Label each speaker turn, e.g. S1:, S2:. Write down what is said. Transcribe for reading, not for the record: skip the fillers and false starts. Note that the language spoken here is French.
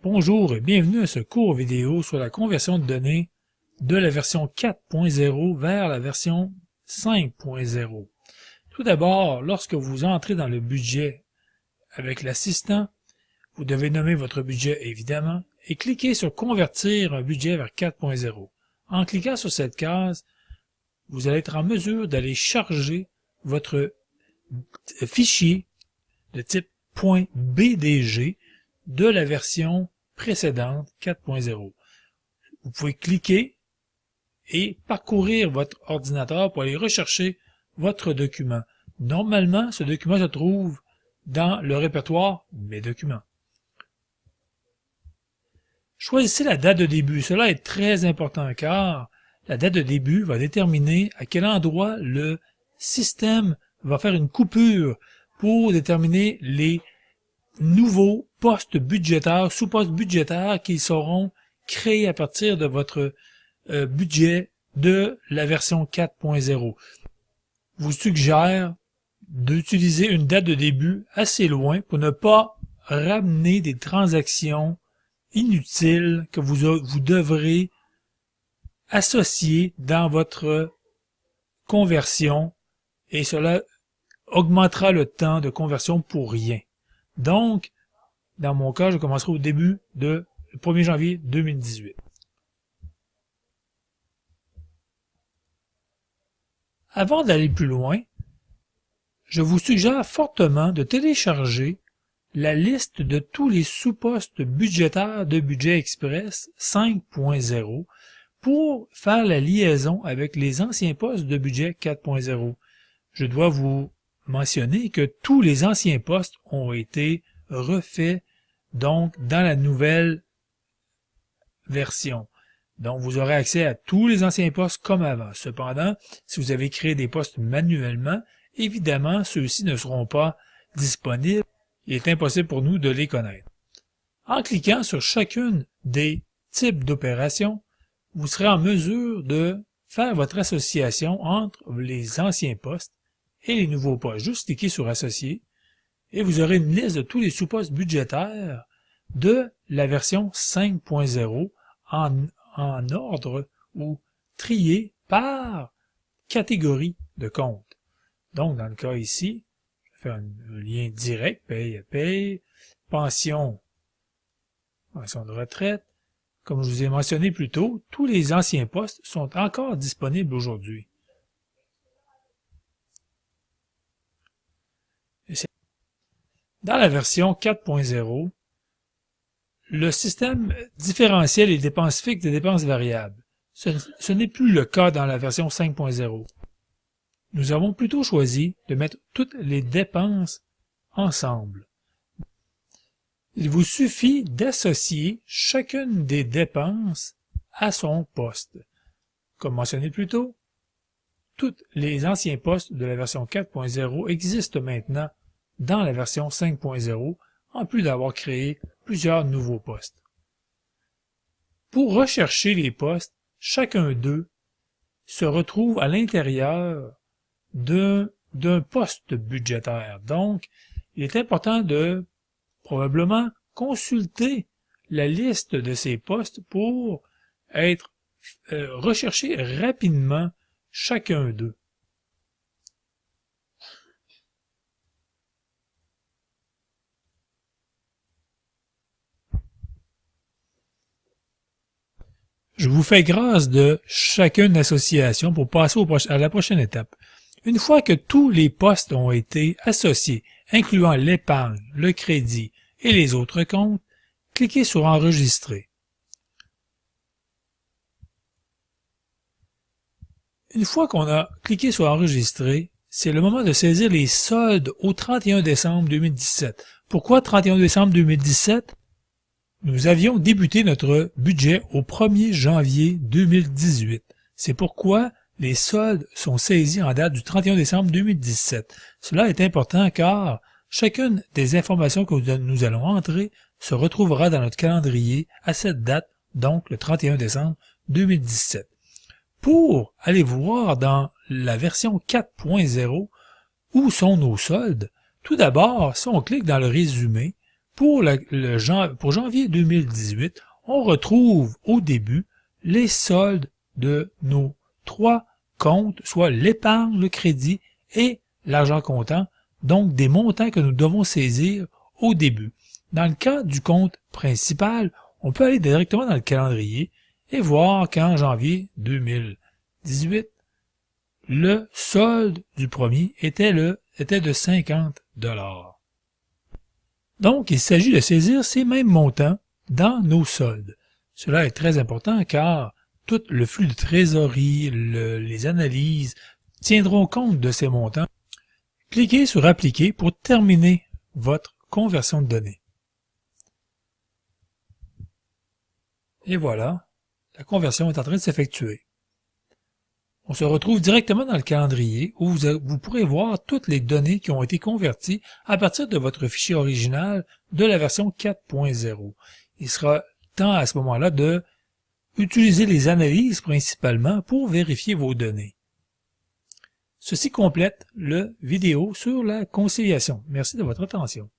S1: Bonjour et bienvenue à ce cours vidéo sur la conversion de données de la version 4.0 vers la version 5.0. Tout d'abord, lorsque vous entrez dans le budget avec l'assistant, vous devez nommer votre budget évidemment et cliquer sur Convertir un budget vers 4.0. En cliquant sur cette case, vous allez être en mesure d'aller charger votre fichier de type .bdg de la version précédente 4.0. Vous pouvez cliquer et parcourir votre ordinateur pour aller rechercher votre document. Normalement, ce document se trouve dans le répertoire Mes documents. Choisissez la date de début. Cela est très important car la date de début va déterminer à quel endroit le système va faire une coupure pour déterminer les nouveaux postes budgétaires, sous-postes budgétaires qui seront créés à partir de votre budget de la version 4.0. Je vous suggère d'utiliser une date de début assez loin pour ne pas ramener des transactions inutiles que vous devrez associer dans votre conversion et cela augmentera le temps de conversion pour rien. Donc, dans mon cas, je commencerai au début de le 1er janvier 2018. Avant d'aller plus loin, je vous suggère fortement de télécharger la liste de tous les sous-postes budgétaires de Budget Express 5.0 pour faire la liaison avec les anciens postes de budget 4.0. Je dois vous mentionner que tous les anciens postes ont été refaits donc dans la nouvelle version. Donc vous aurez accès à tous les anciens postes comme avant. Cependant, si vous avez créé des postes manuellement, évidemment ceux-ci ne seront pas disponibles. Il est impossible pour nous de les connaître. En cliquant sur chacune des types d'opérations, vous serez en mesure de faire votre association entre les anciens postes et les nouveaux postes. Juste cliquez sur Associer et vous aurez une liste de tous les sous-postes budgétaires de la version 5.0 en ordre ou triés par catégorie de compte. Donc, dans le cas ici, je vais faire un lien direct, paye à paye, pension de retraite. Comme je vous ai mentionné plus tôt, tous les anciens postes sont encore disponibles aujourd'hui. Dans la version 4.0, le système différentiel les dépenses fixes des dépenses variables. Ce n'est plus le cas dans la version 5.0. Nous avons plutôt choisi de mettre toutes les dépenses ensemble. Il vous suffit d'associer chacune des dépenses à son poste. Comme mentionné plus tôt, tous les anciens postes de la version 4.0 existent maintenant dans la version 5.0, en plus d'avoir créé plusieurs nouveaux postes. Pour rechercher les postes, chacun d'eux se retrouve à l'intérieur d'un poste budgétaire. Donc, il est important de probablement consulter la liste de ces postes pour être rechercher rapidement chacun d'eux. Je vous fais grâce de chacune association pour passer à la prochaine étape. Une fois que tous les postes ont été associés, incluant l'épargne, le crédit et les autres comptes, cliquez sur Enregistrer. Une fois qu'on a cliqué sur Enregistrer, c'est le moment de saisir les soldes au 31 décembre 2017. Pourquoi 31 décembre 2017? Nous avions débuté notre budget au 1er janvier 2018. C'est pourquoi les soldes sont saisis en date du 31 décembre 2017. Cela est important car chacune des informations que nous allons entrer se retrouvera dans notre calendrier à cette date, donc le 31 décembre 2017. Pour aller voir dans la version 4.0 où sont nos soldes, tout d'abord, si on clique dans le résumé, Pour janvier 2018, on retrouve au début les soldes de nos 3 comptes, soit l'épargne, le crédit et l'argent comptant, donc des montants que nous devons saisir au début. Dans le cas du compte principal, on peut aller directement dans le calendrier et voir qu'en janvier 2018, le solde du premier était de 50 $. Donc, il s'agit de saisir ces mêmes montants dans nos soldes. Cela est très important car tout le flux de trésorerie, les analyses tiendront compte de ces montants. Cliquez sur Appliquer pour terminer votre conversion de données. Et voilà, la conversion est en train de s'effectuer. On se retrouve directement dans le calendrier où vous pourrez voir toutes les données qui ont été converties à partir de votre fichier original de la version 4.0. Il sera temps à ce moment-là de utiliser les analyses principalement pour vérifier vos données. Ceci complète la vidéo sur la conciliation. Merci de votre attention.